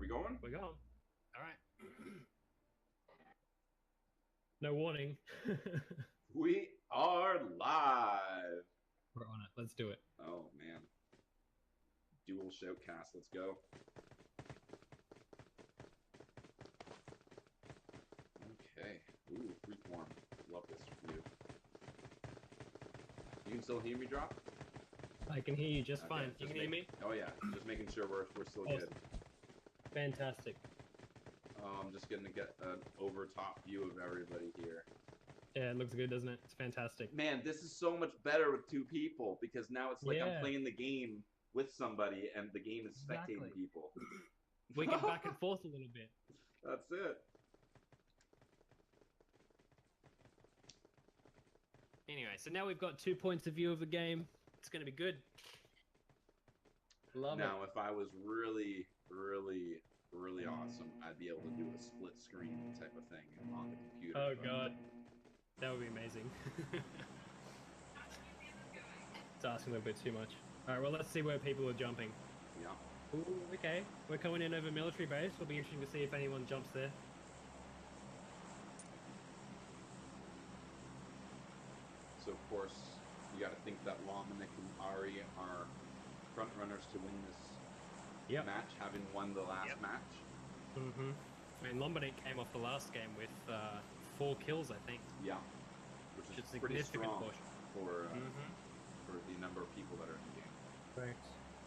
we going? We're going. All right. No warning. We are live. We're on it. Let's do it. Oh, man. Dual Shoutcast. Let's go. Okay. Ooh, freeform. Love this view. You can still hear me, Drop? I can hear you just Okay, fine. You can hear me? Oh, yeah. Just making sure we're still Awesome. good. Fantastic. I'm just going to get an over-top view of everybody here. Yeah, it looks good, doesn't it? It's fantastic. Man, this is so much better with two people because now it's like I'm playing the game with somebody and the game is spectating people. We get back and forth a little bit. That's it. Anyway, so now we've got 2 points of view of the game. It's going to be good. Love it. Now, if I was really awesome, I'd be able to do a split screen type of thing on the computer. Oh, God. That would be amazing. It's asking a little bit too much. Alright, well, let's see where people are jumping. Yeah. Ooh, okay. We're coming in over military base. It'll be interesting to see if anyone jumps there. So, of course, you got to think that Lominic and Ari are front runners to win this match, having won the last match. I mean, Lombardy came off the last game with 4 kills, I think. Yeah, which is a pretty significant strong portion for the number of people that are in the game. Right.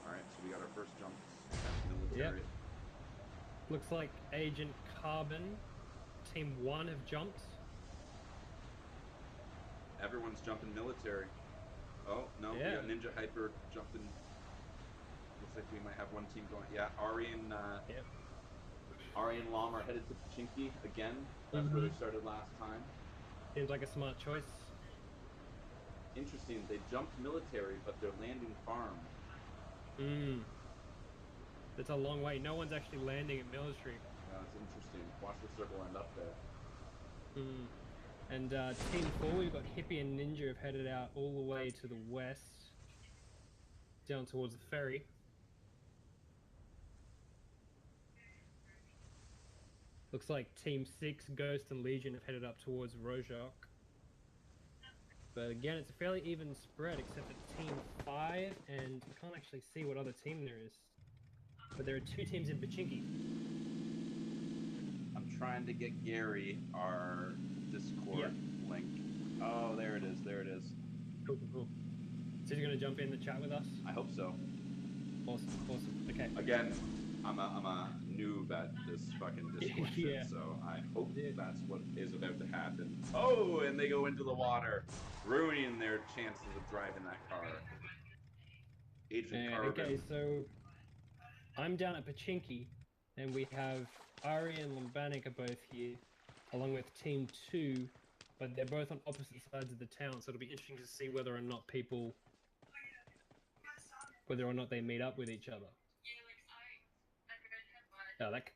All right, so we got our first jumps at military. Yep. Looks like Agent Carbon, Team 1 have jumped. Everyone's jumping military. Oh, no, we got Ninja Hyper jumping. Looks like we might have one team going. Yeah, Ari and Lom are headed to Pachinki again. That's where they started last time. Seems like a smart choice. Interesting, they jumped military, but they're landing farm. That's a long way. No one's actually landing at military. Yeah, that's interesting. Watch the circle end up there. And Team 4, we've got Hippie and Ninja have headed out all the way to the west, down towards the ferry. Looks like Team 6, Ghost and Legion have headed up towards Rojok. But again, it's a fairly even spread, except for Team 5, and you can't actually see what other team there is. But there are 2 teams in Pachinki. I'm trying to get Gary our Discord link. Oh, there it is. There it is. Cool. So he's going to jump in the chat with us? I hope so. Awesome. Okay. Again, I'm a noob at this fucking Discord shit, so I hope that's what is about to happen. Oh, and they go into the water, ruining their chances of driving that car. Agent Carbon. Okay, so I'm down at Pachinki, and we have Ari and Lombanik are both here, along with Team 2, but they're both on opposite sides of the town, so it'll be interesting to see whether or not they meet up with each other. Oh, that...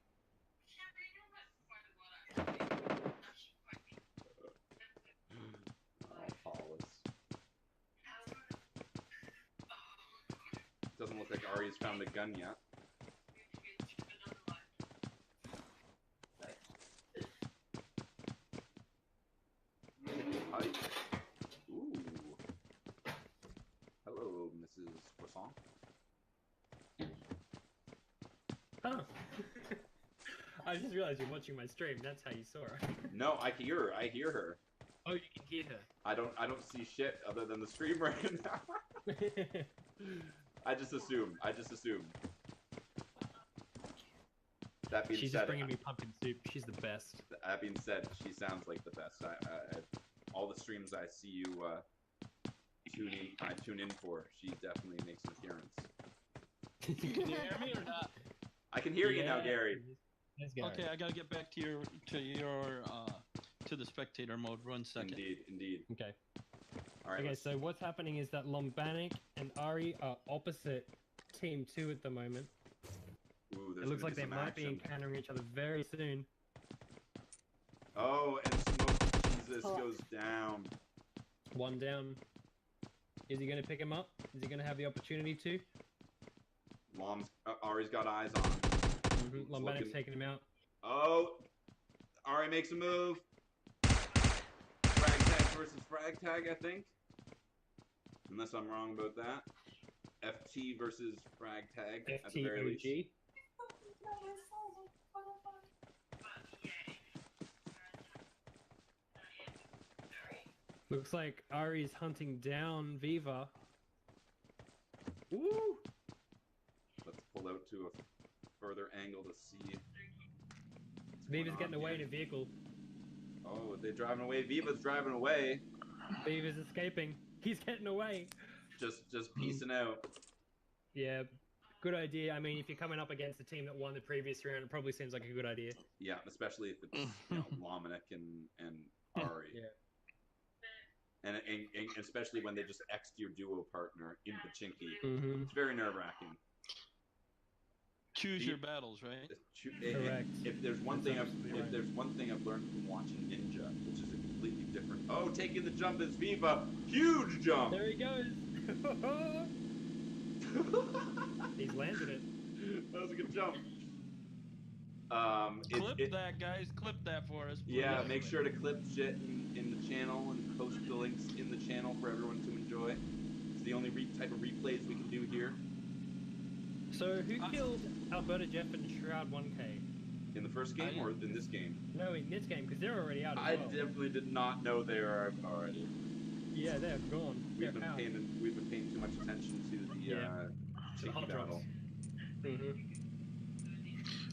Paulus. Doesn't look like Ari's found a gun yet. Hi. Ooh. Hello, Mrs. Croissant. Huh. I just realized you're watching my stream. That's how you saw her. No, I hear her. I hear her. Oh, you can hear her. I don't see shit other than the stream right now. I just assumed. That being She's said, just bringing me pumpkin soup. She's the best. That being said, she sounds like the best. All the streams I see you tune in for, she definitely makes an appearance. Can you hear me or not? I can hear you now, Gary. Okay, I gotta get back to the spectator mode. 1 second. Indeed. Okay. All right. Okay, so what's happening is that Lombanik and Ari are opposite Team 2 at the moment. Ooh, it looks like they might be encountering each other very soon. Oh, and Smoke Jesus goes down. 1 down. Is he going to pick him up? Is he going to have the opportunity to? Ari's got eyes on him. Lombanic's taking him out. Oh, Ari makes a move. FragTag versus FragTag, I think. Unless I'm wrong about that. FT versus FragTag at the very least. FTOG. Looks like Ari's hunting down Viva. Woo! Let's pull out to a further angle to see. Viva's getting away in a vehicle. Oh, they're driving away. Viva's driving away. Viva's escaping. He's getting away. Just piecing out. Yeah, good idea. I mean, if you're coming up against the team that won the previous round, it probably seems like a good idea. Yeah, especially if it's Lomanic and Ari. Yeah. And especially when they just X'd your duo partner in Pachinki. It's very nerve-wracking. Choose your battles, right? Correct. If there's one thing I've learned from watching Ninja, which is a completely different. Oh, taking the jump is Viva. Huge jump. There he goes. He's landed it. That was a good jump. Clip that, guys. Clip that for us. Please. Yeah, make sure to clip shit in the channel and post the links in the channel for everyone to enjoy. It's the only type of replays we can do here. So, who killed Alberta Jeff and Shroud 1K? In the first game or in this game? No, in this game, because they're already out as I well. definitely did not know they were already. Yeah, they're gone. We've been paying too much attention to the hot battle.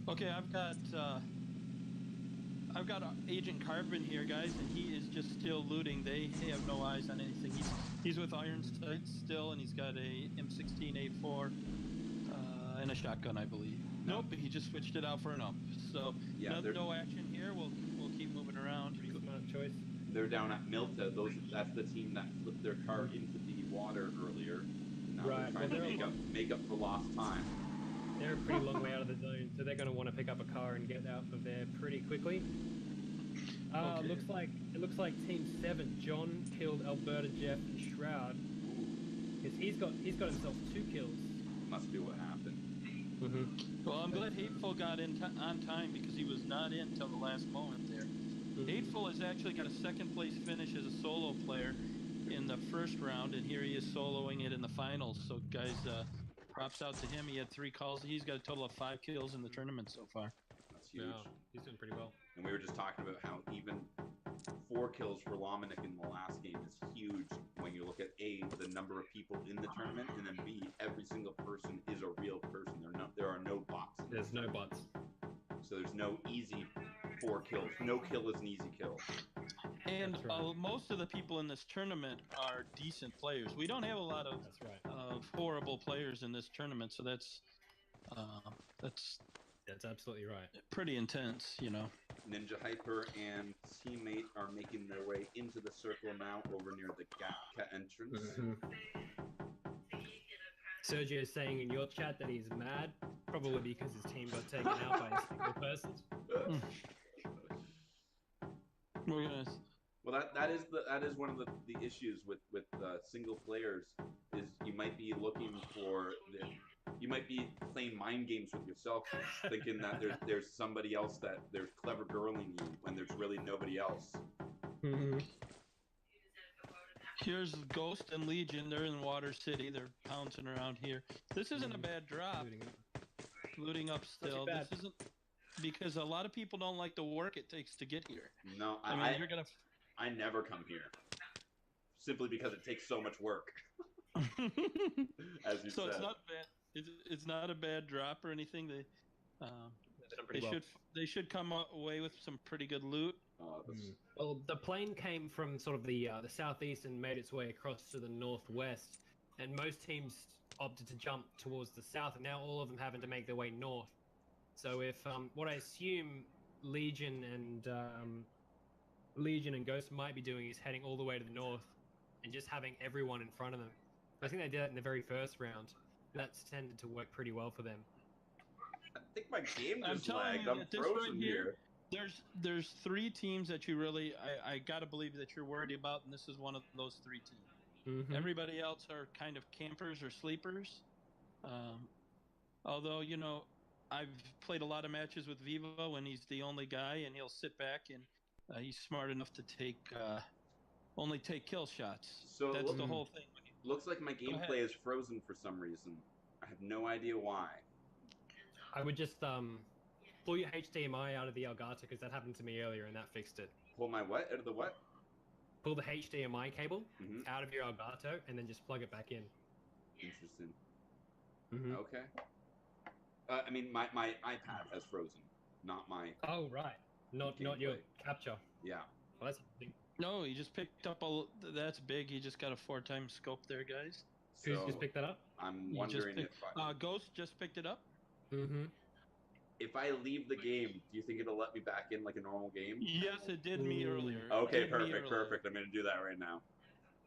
Okay, I've got Agent Carbon here, guys, and he is just still looting. They have no eyes on anything. He's with iron sights still, and he's got a M16A4 and a shotgun, I believe. Nope, he just switched it out for an ump. So yeah, no action here. We'll keep moving around. Choice. They're down at Milta. That's the team that flipped their car into the water earlier. Now Right. they're trying to make up for lost time. They're a pretty long way out of the zone, so they're going to want to pick up a car and get out of there pretty quickly. Okay. It looks like Team 7, John killed Alberta Jeff and Shroud. Because he's got himself 2 kills. Must be what happened. Well, I'm glad Hateful got in on time because he was not in till the last moment there. Hateful has actually got a second place finish as a solo player in the first round, and here he is soloing it in the finals. So, guys, props out to him. He had 3 calls. He's got a total of 5 kills in the tournament so far. That's huge. No, he's doing pretty well. And we were just talking about how even 4 kills for Lomanic in the last game is huge when you look at A, the number of people in the tournament, and then B, every single person is a real person. There are no bots. There's no bots. So there's no easy 4 kills. No kill is an easy kill. And most of the people in this tournament are decent players. We don't have a lot of horrible players in this tournament, so that's absolutely right. Pretty intense, you know. Ninja Hyper and teammate are making their way into the circle now over near the Gap entrance. Sergio is saying in your chat that he's mad, probably because his team got taken out by a single person. Well, that is one of the issues with single players is you might be looking for you might be playing mind games with yourself, thinking that there's somebody else, that there's clever girling you when there's really nobody else. Here's Ghost and Legion. They're in Water City. They're pouncing around here. This isn't a bad drop. Looting up still. This isn't, because a lot of people don't like the work it takes to get here. No, I never come here. Simply because it takes so much work. As you said. It's not bad. It's not a bad drop or anything. They should come away with some pretty good loot. Well, the plane came from sort of the southeast and made its way across to the northwest, and most teams opted to jump towards the south, and now all of them having to make their way north. So if what I assume Legion and Ghost might be doing is heading all the way to the north and just having everyone in front of them. I think they did that in the very first round. That's tended to work pretty well for them. I think my game just lagged. I'm frozen here. There's 3 teams that you really, I gotta believe that you're worried about, and this is one of those 3 teams. Everybody else are kind of campers or sleepers. Although, you know, I've played a lot of matches with Viva when he's the only guy, and he'll sit back and he's smart enough to only take kill shots. So That's the whole thing. Looks like my gameplay is frozen for some reason. I have no idea why. I would just pull your HDMI out of the Elgato because that happened to me earlier and that fixed it. Pull my what? Out of the what? Pull the HDMI cable Mhm. out of your Elgato and then just plug it back in. Interesting. Mhm. Okay. I mean, my iPad has frozen, not my. Oh right, not your capture. Yeah. Well, that's big. No, he just picked up that's big. He just got a 4x scope there, guys. Who's So just picked that up? I'm wondering if Ghost just picked it up. Mm-hmm. if I leave the game, do you think it'll let me back in like a normal game? Yes, it did me earlier. Okay, perfect. I'm gonna do that right now.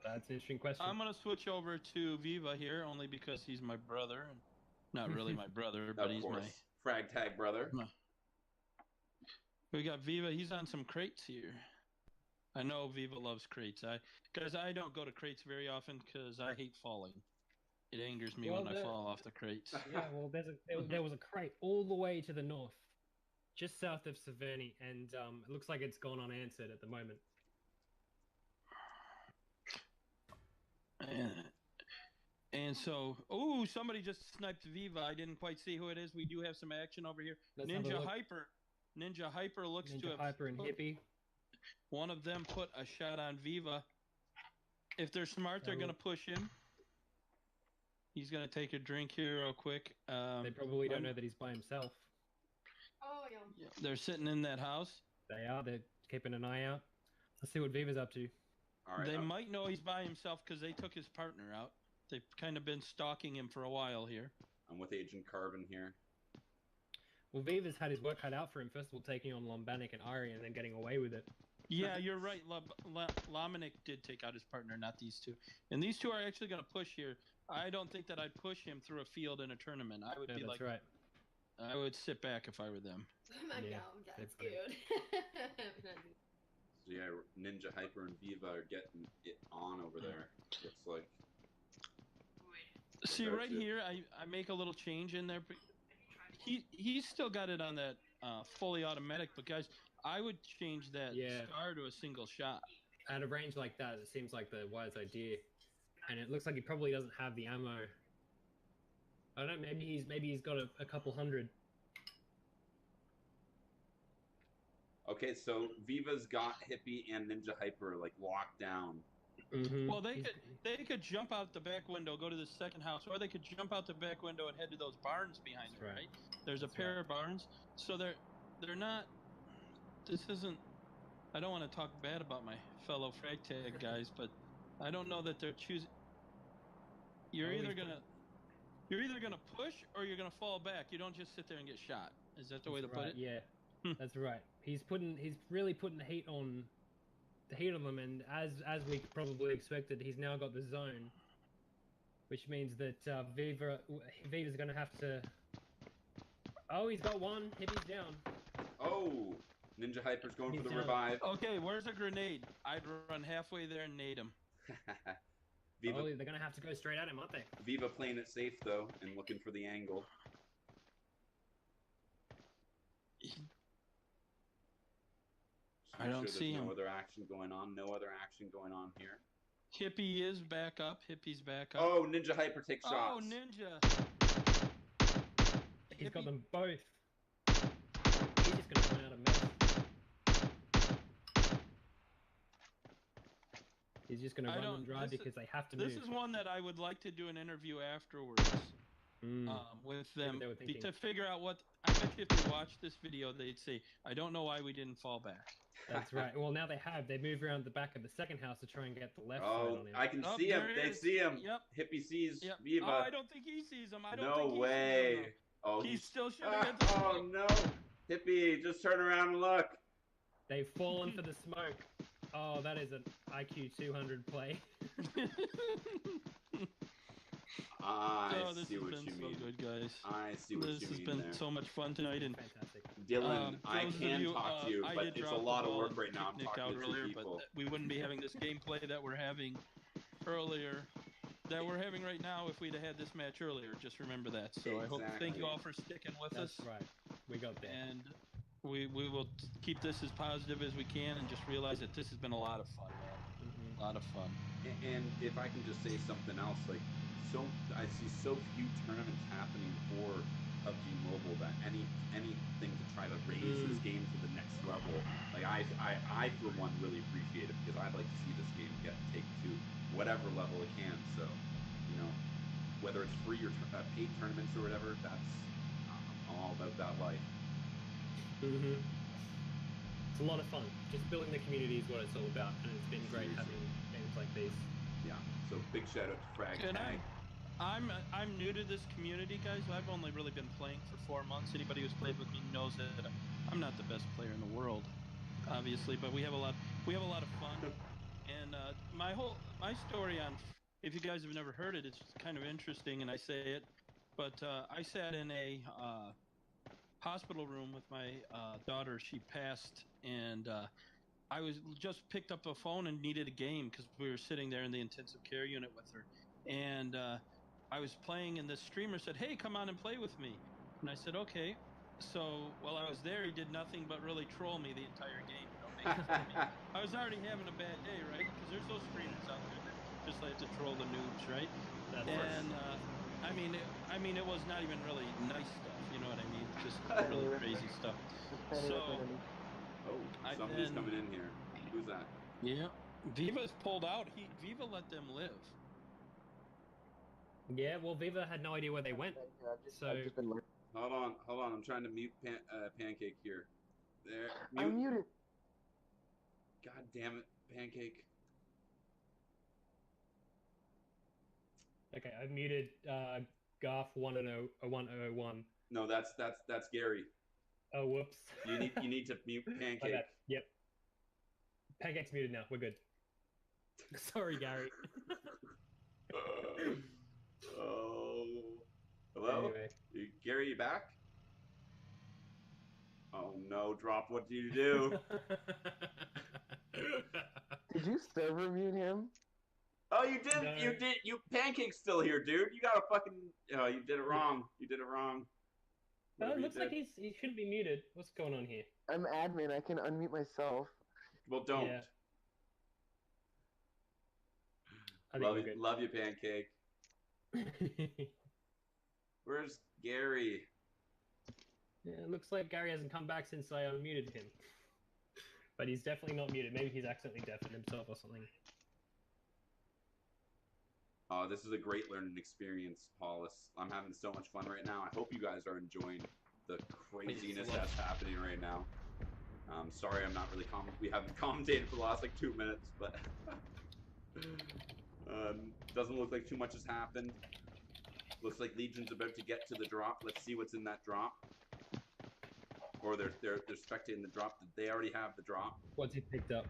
That's an interesting question. I'm gonna switch over to Viva here, only because he's my brother. Not really my brother, but he's my FragTag brother. We got Viva. He's on some crates here. I know Viva loves crates. Guys, I don't go to crates very often because I hate falling. It angers me when I fall off the crates. Yeah, well, there was a crate all the way to the north, just south of Saverney, and it looks like it's gone unanswered at the moment. And so, somebody just sniped Viva. I didn't quite see who it is. We do have some action over here. Ninja Hyper looks to have Hyper and Hippie. One of them put a shot on Viva. If they're smart, they're going to push him. He's going to take a drink here real quick. They probably don't know that he's by himself. Oh, yeah. They're sitting in that house. They are. They're keeping an eye out. Let's see what Viva's up to. All right, they might know he's by himself because they took his partner out. They've kind of been stalking him for a while here. I'm with Agent Carbon here. Well, Viva's had his work cut out for him. First of all, taking on Lombanic and Ari and then getting away with it. Yeah, you're right. Lomanic did take out his partner, not these two. And these two are actually going to push here. I don't think that I'd push him through a field in a tournament. I would be like, right. I would sit back if I were them. Oh my god, that's good. So yeah, Ninja Hyper and Viva are getting it on over there. Looks like. See, right here, I make a little change in there. But he's still got it on that fully automatic. But guys, I would change that star to a single shot. At a range like that, it seems like the wise idea. And it looks like he probably doesn't have the ammo. I don't know. Maybe he's got a couple hundred. Okay, so Viva's got Hippie and Ninja Hyper like locked down. Mm-hmm. Well, they could jump out the back window, go to the second house, or they could jump out the back window and head to those barns behind them. Right? There's a pair of barns, so they're not. This isn't. I don't want to talk bad about my fellow FragTag guys, but I don't know that they're choosing. You're either gonna push or you're gonna fall back. You don't just sit there and get shot. Is that the way to put it? Yeah, that's right. He's really putting the heat on them, and as we probably expected, he's now got the zone, which means that Viva's gonna have to. Oh, he's got one. Hippie's down. Oh, Ninja Hyper's going for the revive. Okay, where's a grenade? I'd run halfway there and nade him. Viva, they're gonna have to go straight at him, aren't they? Viva playing it safe though and looking for the angle. I don't see him. No other action going on. No other action going on here. Hippie is back up. Hippie's back up. Oh, Ninja Hyper takes shots. Oh, Ninja. He's got them both. He's just gonna run out of mess. He's just gonna run them dry because they have to move. This is one that I would like to do an interview afterwards with them to figure out what. I bet you if they watched this video, they'd say, "I don't know why we didn't fall back." That's right. Well, now they have. They moved around the back of the second house to try and get the left side on him. I can see him. They see him. Yep. Hippie sees Viva. Oh, I don't think he sees him. I don't no think he way. Sees him, oh, he's still shooting at the Oh no, Hippie, just turn around and look. They've fallen for the smoke. Oh, that is an IQ 200 play. I this see has what been you so mean. good, guys. I see what you mean. This has been so much fun tonight, and fantastic. Dylan, I can talk to you, but it's a lot of work right now. I'm talking to earlier, people. but we wouldn't be having this gameplay that we're having earlier that we're having right now if we'd have had this match earlier. Just remember that. So I hope. Thank you all for sticking with us. That's right. We got there. And we will keep this as positive as we can, and just realize that this has been a lot of fun, man. A lot of fun. And if I can just say something else, like, I see so few tournaments happening for PUBG Mobile that anything to try to raise this game to the next level. Like I for one really appreciate it, because I'd like to see this game take to whatever level it can. So, you know, whether it's free or paid tournaments or whatever, I'm all about that life. It's a lot of fun. Just building the community is what it's all about, and it's been great having games like these. Yeah. So big shout out to FragTag. I'm new to this community, guys. I've only really been playing for 4 months. Anybody who's played with me knows that I'm not the best player in the world, obviously, but we have a lot of fun. And my story on, if you guys have never heard it, it's kind of interesting, and I say it, but I sat in a hospital room with my daughter. She passed, and I was just picked up a phone and needed a game because we were sitting there in the intensive care unit with her, and I was playing, and the streamer said, "Hey, come on and play with me," and I said, "Okay." So while I was there, he did nothing but really troll me the entire game. You know, make fun of me. I was already having a bad day, right? Because there's those streamers out there that just like to troll the noobs, right? And I mean, it was not even really nice stuff. You know what I mean? Just really crazy stuff. So, somebody's coming in here. Who's that? Yeah, Viva's pulled out. Viva let them live. Yeah, well, Viva had no idea where they went. So hold on. I'm trying to mute Pancake here. There. Mute. I'm muted. God damn it, Pancake. Okay, I've muted Garth 101. No, that's Gary. Oh, whoops. You need to mute Pancake. Yep. Pancake's muted now. We're good. Sorry, Gary. Hello? Anyway. Gary, you back? Oh no, Drop, what do you do? Did you server mute him? Oh, you did. No. You Pancake's still here, dude. You gotta fucking. Oh, you did it wrong. You did it wrong. It looks like he shouldn't be muted. What's going on here? I'm admin. I can unmute myself. Well, don't. Yeah. Love you, Pancake. Where's Gary? Yeah, it looks like Gary hasn't come back since I unmuted him. But he's definitely not muted. Maybe he's accidentally deafened himself or something. Oh, this is a great learning experience, Paulus. I'm having so much fun right now. I hope you guys are enjoying the craziness that's happening right now. Sorry, I'm not really we haven't commentated for the last like 2 minutes, but doesn't look like too much has happened. Looks like Legion's about to get to the drop. Let's see what's in that drop. Or they're spectating the drop. Did they already have the drop? What's he picked up?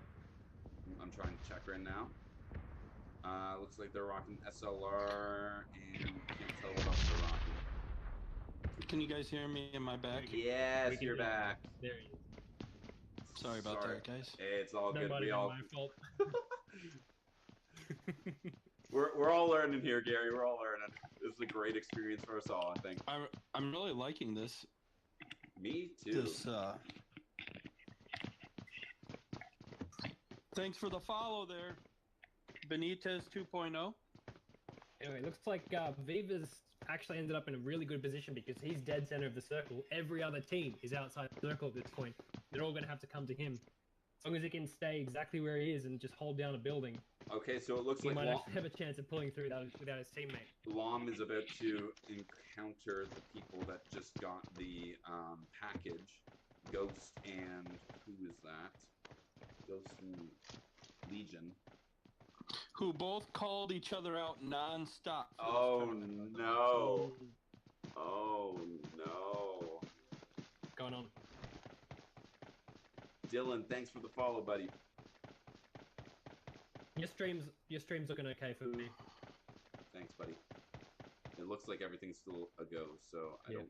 I'm trying to check right now. Looks like they're rocking SLR and can't tell what else they're rocking. Can you guys hear me in my back? Yes, you're back. There he is. Sorry about that, guys. Hey, it's all good. My fault. We're all learning here, Gary. We're all learning. This is a great experience for us all, I think. I'm really liking this. Me too. Thanks for the follow there, Benitez 2.0. Anyway, looks like Viva's actually ended up in a really good position because he's dead center of the circle. Every other team is outside the circle at this point. They're all going to have to come to him. As long as he can stay exactly where he is and just hold down a building. Okay, so it looks he like might have a chance of pulling through without his teammate. Lom is about to encounter the people that just got the package. Ghost and who is that? Ghost and Legion. Who both called each other out non-stop. Oh no! Oh no! What's going on? Dylan, thanks for the follow, buddy. Your stream's looking okay for me. Thanks, buddy. It looks like everything's still a go, so I don't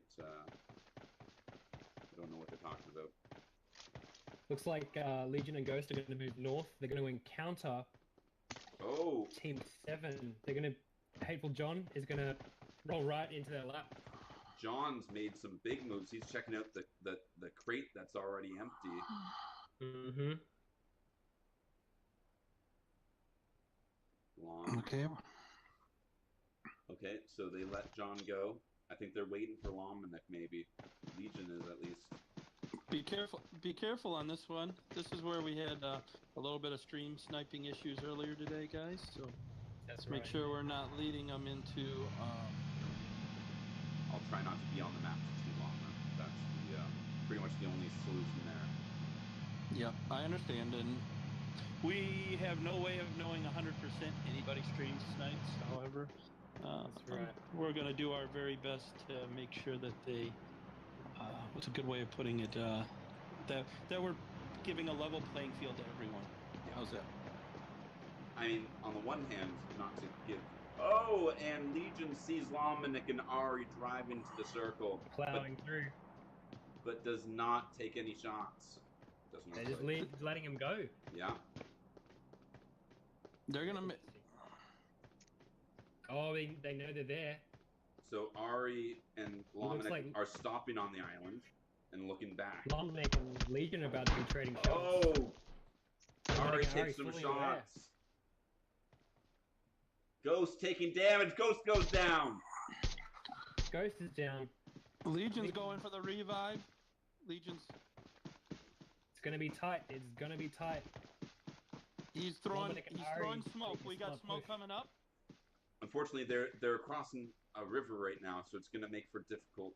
know what they're talking about. Looks like Legion and Ghost are going to move north. They're going to encounter Team 7. They're going to Hateful John is gonna roll right into their lap. John's made some big moves. He's checking out the crate that's already empty. Mm-hmm. Long. Okay. Okay, so they let John go. I think they're waiting for Lomanic, maybe. Legion is at least. Be careful. Be careful on this one. This is where we had a little bit of stream sniping issues earlier today, guys. So That's make right. sure we're not leading them into. I'll try not to be on the map for too long. That's the pretty much the only solution there. Yep, I understand, and we have no way of knowing 100% anybody streams snipes. However, That's right. we're going to do our very best to make sure that they. What's a good way of putting it? That we're giving a level playing field to everyone. How's that? I mean, on the one hand, not to give. Oh, and Legion sees Lomanic and Ari drive into the circle, Plowing through. but does not take any shots. Doesn't They're look just like. letting him go. Yeah. They're gonna. Oh, they know they're there. So Ari and Lomanic like- are stopping on the island and looking back. Lomanic and Legion are about to be trading shots. Oh! Ari Ari's takes some fully shots. aware. Ghost taking damage. Ghost goes down. Ghost is down. Legion's going for the revive. Legion's. It's gonna be tight. It's gonna be tight. He's throwing. Lomanic and He's Ari throwing smoke. taking We got smart smoke push. coming up. Unfortunately, they're crossing a river right now, so it's going to make for difficult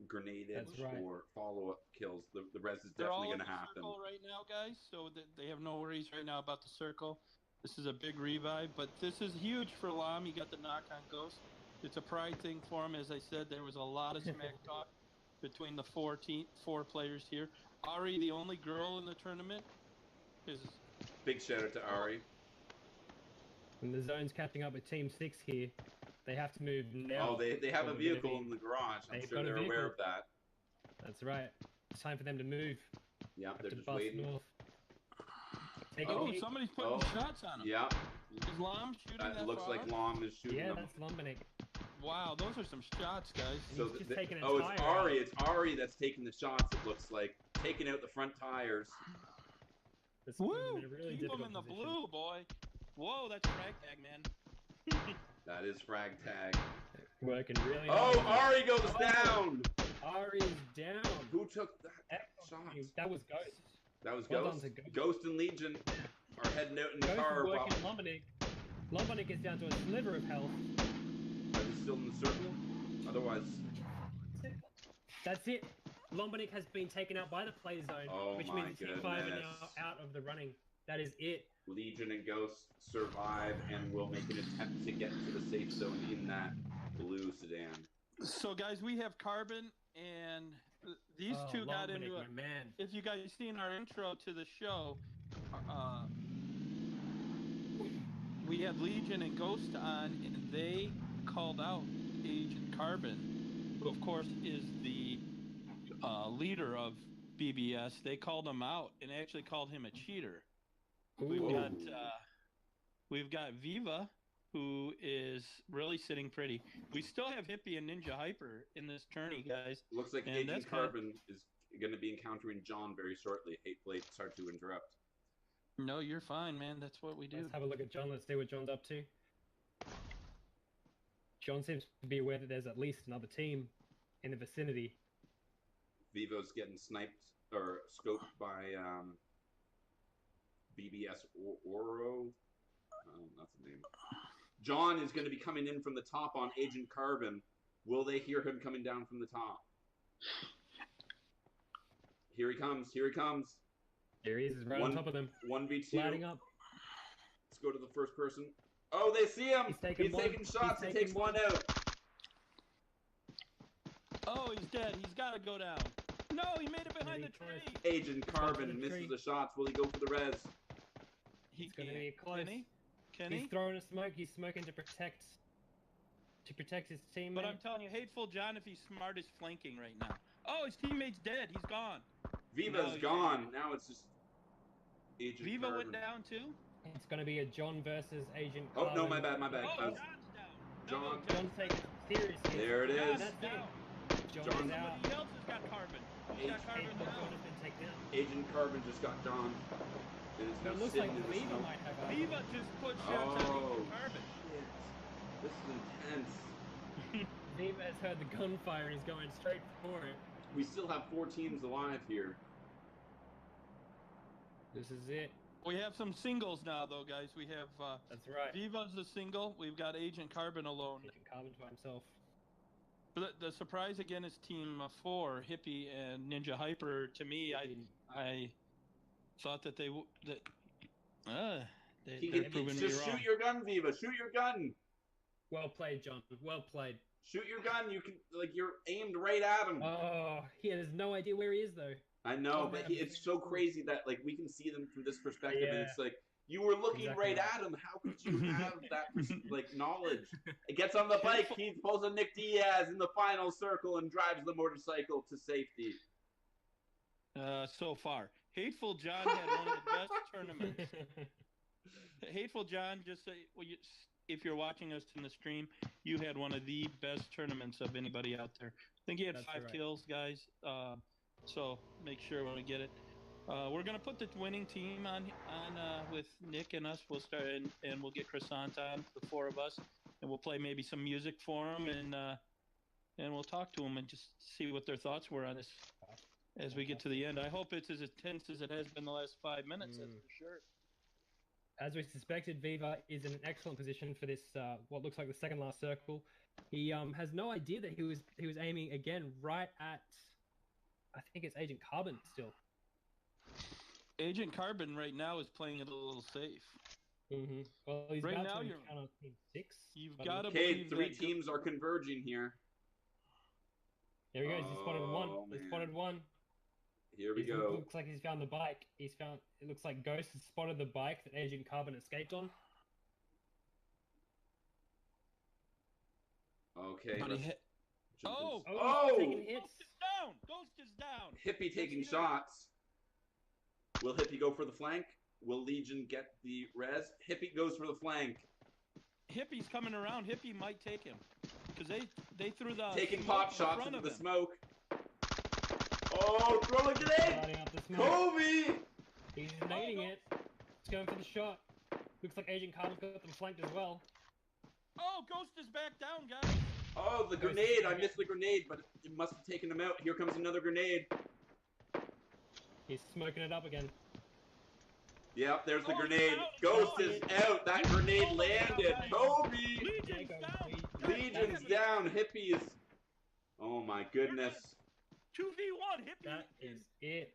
grenade That's edge right. or follow-up kills. The res is They're all definitely in going to the happen. circle right now, guys. So they have no worries right now about the circle. This is a big revive, but this is huge for Lam. He got the knock on Ghost. It's a pride thing for him. As I said, there was a lot of smack talk between the four players here. Ari, the only girl in the tournament, is Big shout out to Ari. And the zone's catching up with Team 6 here. They have to move now. Oh, they have or a they're gonna vehicle be- in the garage. I'm They've sure got a they're aware vehicle. of that. That's right. It's time for them to move. Yeah, Have they're to just bust waiting. north. Take Oh, a peek. somebody's putting Oh. shots on him. Yeah, Is Lam shooting that it looks far? like Lom is shooting Yeah, them. that's Lomanic. Wow, those are some shots, guys. So He's just the- taking a oh, it's tire Ari. out. It's Ari that's taking the shots. It looks like taking out the front tires. That's putting Woo! them in a really Keep them difficult in the position. blue, boy. Whoa, that's FragTag, man. That is FragTag. Working really Oh, hard. Ari goes Oh. down. Ari is down. Who took that shot? That was Ghost. That was Well done Ghost. to Ghost. Ghost and Legion are heading out in the Ghost car. is While, working Lomanic. Lomanic is down to a sliver of health. are they still in the circle? Otherwise, That's it. Lomanic has been taken out by the play zone, Oh which my means Team 5 are goodness. now out of the running. That is it. Legion and Ghost survive and will make an attempt to get to the safe zone in that blue sedan. So, guys, we have Carbon, and these two got Lomanic, into my it. man. If you guys seen our intro to the show, we had Legion and Ghost on, and they called out Agent Carbon, who of course is the leader of BBS. They called him out and actually called him a cheater. Ooh. We've got Viva, who is really sitting pretty. We still have Hippie and Ninja Hyper in this tourney, guys. Looks like And Agent that's kinda- Carbon is going to be encountering John very shortly. Hateful Eight, sorry to interrupt. No, you're fine, man. That's what we do. Let's have a look at John. Let's see what John's up to. John seems to be aware that there's at least another team in the vicinity. Vivo's getting sniped or scoped by BBS Oro. That's the name. John is going to be coming in from the top on Agent Carbon. Will they hear him coming down from the top? Here he comes. Here he comes. There he is, he's right One- on top of them. 1v2. Lighting up. Let's go to the first person. Oh, they see him. He's taking one. shots. He's He takes taking one out. Oh, he's dead. He's got to go down. No, he made it behind the Really tree. close. Agent for Carbon the misses tree. the shots. Will he go for the res? He It's gonna can't. be close. Can he? Can He's he? throwing a smoke. He's smoking to protect his teammate. But I'm telling you, Hateful John, if he's smart, is flanking right now. Oh, his teammate's dead. He's gone. Viva's No, gone. Now it's just Agent Viva Carbon. went down too. It's gonna be a John versus Agent. Oh, no, Carlin. my bad, my bad. Oh, I was- John's down. John. John's taking some serious hits. There it is. That's Down. John John- is out. Somebody else has got Carbon. Who's got Carbon John now? has been taken out. Agent Carbon just got John. And is now It looks sitting like in the Viva snow. might have Viva just put shots at Oh, Agent Carbon. shit. This is intense. Viva has heard the gunfire and is going straight for it. We still have 4 teams alive here. This is it. We have some singles now, though, guys. We have That's right. Viva's the single. We've got Agent Carbon alone. Agent Carbon by himself. But the surprise again is Team 4, Hippie and Ninja Hyper. To me, I thought that they've proven me Just wrong. shoot your gun, Viva. Shoot your gun. Well played, John. Well played. Shoot your gun. You can, like, you're aimed right at him. Oh, he has no idea where he is, though. I know, but it's so crazy that, like, we can see them from this perspective, and it's like, you were looking right at him. How could you have that, like, knowledge? It gets on the bike. He pulls a Nick Diaz in the final circle and drives the motorcycle to safety. So far, Hateful John had one of the best tournaments. Hateful John, just say, if you're watching us in the stream, you had one of the best tournaments of anybody out there. I think you had That's 5 right. kills, guys. So make sure when we get it. We're gonna put the winning team on with Nick and us. We'll start and we'll get Croissant on, the 4 of us, and we'll play maybe some music for them and we'll talk to them and just see what their thoughts were on this as we get to the end. I hope it's as intense as it has been the last 5 minutes. That's for sure. As we suspected, Viva is in an excellent position for this, what looks like the second last circle. He has no idea that he was aiming again right at, I think it's Agent Carbon still. Agent Carbon right now is playing it a little safe. Well, he's Right about now to you're- encounter Team 6. You've but got to Okay, believe 3 that teams are converging here. There he goes. He spotted one. Oh, He man. spotted one. Here we It go. looks like he's found the bike. It looks like Ghost has spotted the bike that Agent Carbon escaped on. Okay. But he let's hit. jump in. Oh! Oh! He's taking hits. Ghost is down! Ghost is down! Hippie taking shots. Will Hippie go for the flank? Will Legion get the res? Hippie goes for the flank. Hippie's coming around. Hippie might take him. Because they threw the Taking smoke pot in shots front into of the him. smoke. Oh, throw a grenade! Lighting up the smoke. Kobe! He's nading it. He's going for the shot. Looks like Agent Carbon's got them flanked as well. Oh, Ghost is back down, guys. Oh, the grenade! I missed the grenade, but it must have taken him out. Here comes another grenade. He's smoking it up again. Yep, there's the Oh, grenade. it's out, Ghost it's is out. That grenade Oh, landed. guys. Kobe! Legion's There down. you go. Guys, Legion's Hippie- down. Hippies. Oh my goodness. 2v1. Hippie. That is it.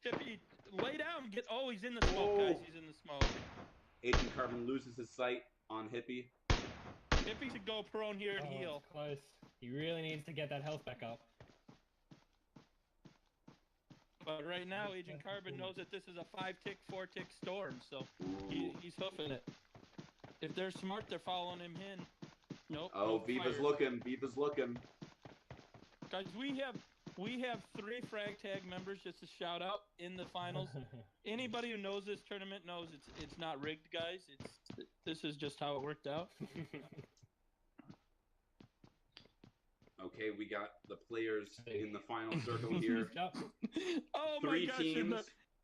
Hippie, lay down. Oh, he's in the smoke, Oh. guys. He's in the smoke. Agent Carbon loses his sight on Hippie. Hippie should go prone here and Oh, heal. it's close. He really needs to get that health back up. But right now, Agent Carbon knows that this is a 5-tick, 4-tick storm, so he's hoofing it. If they're smart, they're following him in. Nope. Oh, nope, Viva's fired. looking. Viva's looking. Guys, we have 3 FragTag members. Just a shout out in the finals. Anybody who knows this tournament knows it's not rigged, guys. This is just how it worked out. Okay, we got the players in the final circle here. Oh 3 my gosh! teams.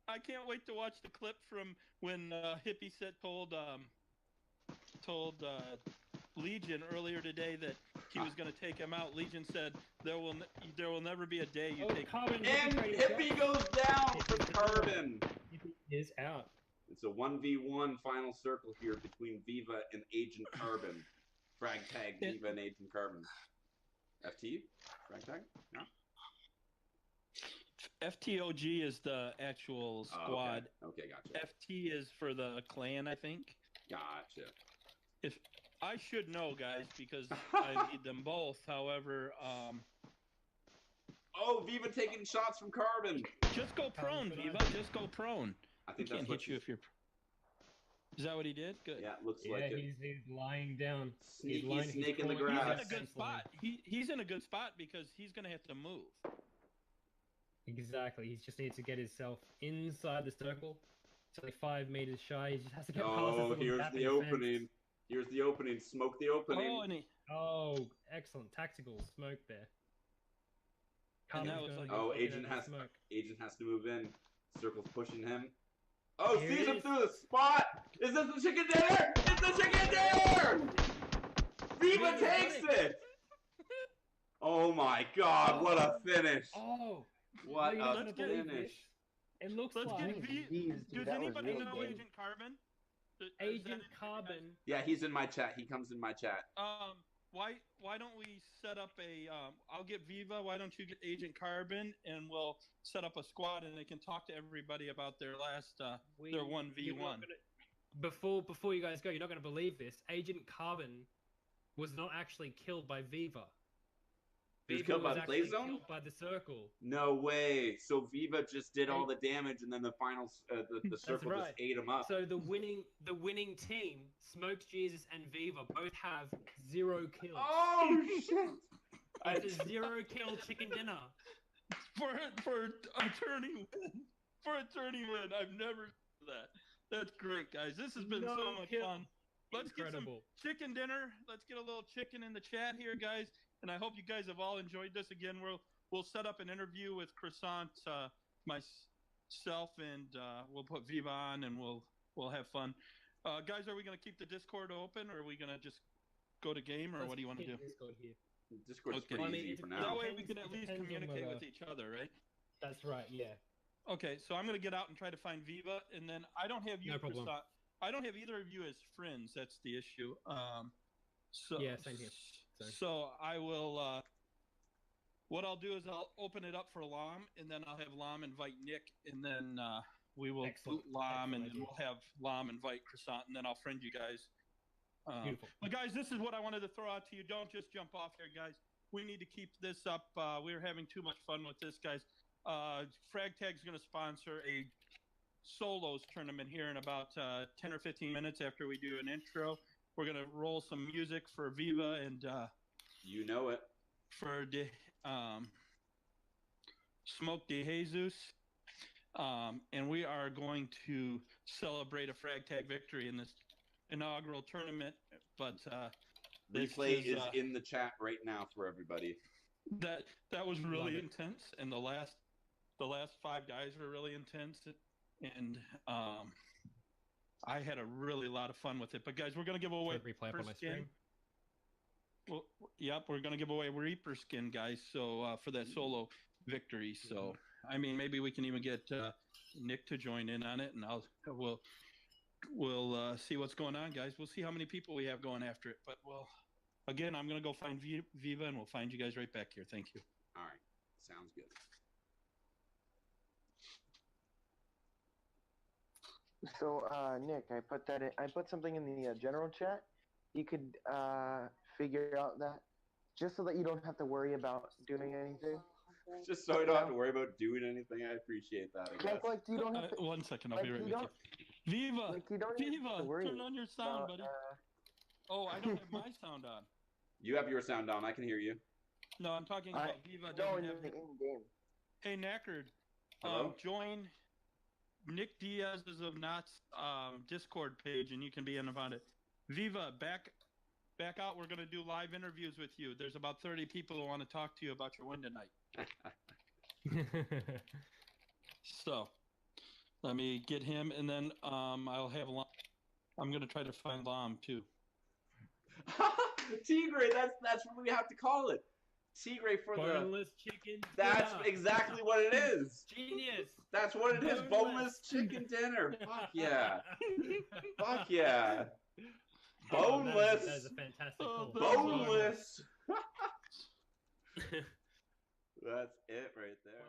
I can't wait to watch the clip from when Hippie told Legion earlier today that he was going to take him out. Legion said there will never be a day you take. Carbon And Hippie goes down for Carbon. Hippie is out. It's a 1v1 final circle here between Viva and Agent Carbon. FragTag Viva and Agent Carbon. FT? FragTag? No? FTOG is the actual squad. Oh, okay, gotcha. FT is for the clan, I think. Gotcha. If I should know, guys, because I lead them both. However, Oh, Viva taking shots from Carbon. just go prone, Viva. Just go prone. I He think can't that's what hit you if you're. Is that what he did? Good. Yeah, it looks Yeah, like it. he's lying down. Sneaky lying, snake in the crawling- He's grass. in a good spot. He's in a good spot because he's gonna have to move. Exactly. He just needs to get himself inside the circle. It's only 5 meters shy. He just has to get past this Oh, little here's gap in the fence. opening. Here's the opening. Smoke the opening. Oh, and he, Oh, excellent tactical smoke there. And that Carbon's was gonna like- get Oh, taken agent out of has the smoke. agent has to move in. Circle's pushing him. Oh, Here sees it him is. through the spot. Is this the chicken dinner? It's the chicken dinner. Viva Viva's takes got it. Oh my God! What a finish! Oh, What you're a not gonna let's get- believe finish! this. It looks let's like get V. Jeez, dude, Does that was anybody really know good. Agent Carbon? Agent Carbon. Yeah, he's in my chat. He comes in my chat. Why don't we set up a? I'll get Viva. Why don't you get Agent Carbon, and we'll set up a squad, and they can talk to everybody about their last their 1v1. Before you guys go, you're not gonna believe this. Agent Carbon was not actually killed by Viva. He was Viva killed by was the actually play zone? killed by the circle. No way! So Viva just did all the damage, and then the final, the circle right. just ate him up. So the winning team, Smoked Jesus and Viva, both have 0 kills. Oh shit! It's a 0 kill chicken dinner. For attorney win. For attorney win. I've never done that. That's great, guys. This has been so much fun. Let's Incredible. get some chicken dinner. Let's get a little chicken in the chat here, guys. And I hope you guys have all enjoyed this. Again, we'll set up an interview with Croissant, myself, and we'll put Viva on, and we'll have fun. Guys, are we gonna keep the Discord open, or are we gonna just go to game, or what do you want to do? Discord here. Discord's Okay. pretty I mean, easy it for That now. way we can at least Depends on communicate whether- with each other, right? That's right. Yeah. Okay, so I'm gonna get out and try to find Viva, and then I don't have you, No problem. Croissant. I don't have either of you as friends. That's the issue. So Yeah, same here. So I will. What I'll do is I'll open it up for Lam, and then I'll have Lam invite Nick, and then we will Excellent. boot Lam, and Excellent then we'll have Lam invite Croissant, and then I'll friend you guys. Beautiful. But guys, this is what I wanted to throw out to you. Don't just jump off here, guys. We need to keep this up. We're having too much fun with this, guys. FragTag's going to sponsor a solos tournament here in about 10 or 15 minutes after we do an intro. We're going to roll some music for Viva and You know it. for Smoke de Jesus. And we are going to celebrate a FragTag victory in this inaugural tournament. But this Replay is uh, in the chat right now for everybody. that was Love really it. intense, and the last 5 guys were really intense, and I had a really lot of fun with it. But guys, we're gonna give away Should replay up on Reaper my skin. stream. Well, yep, we're gonna give away Reaper skin, guys. So for that solo victory. So I mean, maybe we can even get Nick to join in on it, and we'll see what's going on, guys. We'll see how many people we have going after it. But again, I'm gonna go find Viva, and we'll find you guys right back here. Thank you. All right, sounds good. So, Nick, I put something in the general chat. You could figure out that, just so that you don't have to worry about doing anything. Just so I don't have to worry about doing anything. I appreciate that. I guess. Like you don't have to. 1 second, I'll Like be right you with don't. you. Viva, Like you don't even have to worry turn on your sound, about, buddy. Oh, I don't have my sound on. You have your sound on. I can hear you. No, I'm talking about Viva. No, Doesn't in have the in-game. Hey, Knackard, Hello? join NickDiazOfNauts Discord page, and you can be in about it. Viva, back out. We're gonna do live interviews with you. There's about 30 people who want to talk to you about your win tonight. So, let me get him, and then I'll have Lam. I'm gonna try to find Lam too. Tigre, that's what we have to call it. Tigre for Boneless chicken. That's dinner. exactly what it is. Genius. That's what it is. Boneless chicken dinner. Fuck yeah. Fuck yeah. Boneless. That is a fantastic call. Boneless. That's it right there.